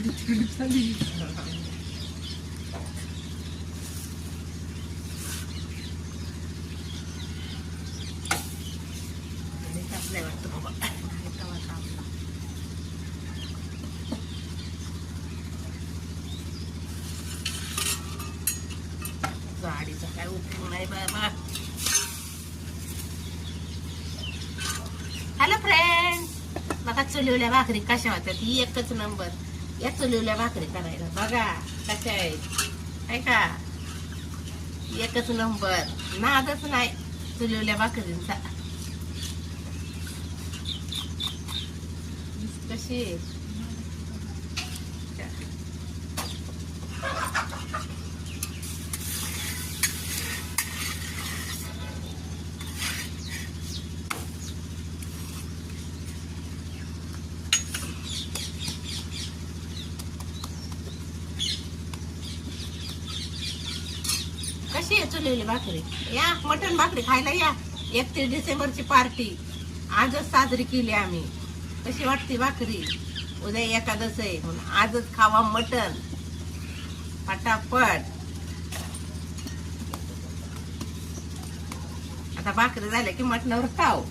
तापलाय वाटतं बाबा. तवा तापला. जाडीचा काय उपयोग नाही बाबा. हॅलो फ्रेंड, बघा चुलीवल्या भाकरी कशा होत्यात. ही एकच नंबर. या चुलीवल्या भाकरी करायला बघा कशा आहेत, आहे का. एकच नंबर, नादच नाही चुलीवल्या भाकरींचा. कशी कशी आहे चुलीवली भाकरी. या मटण भाकरी खायला या. 31 डिसेंबरची पार्टी आजच साजरी केली आम्ही. कशी वाटते भाकरी. उद्या एकादश आहे म्हणून आजच खावा मटण पटापट. आता भाकरी झाल्या की मटणावर खाऊ.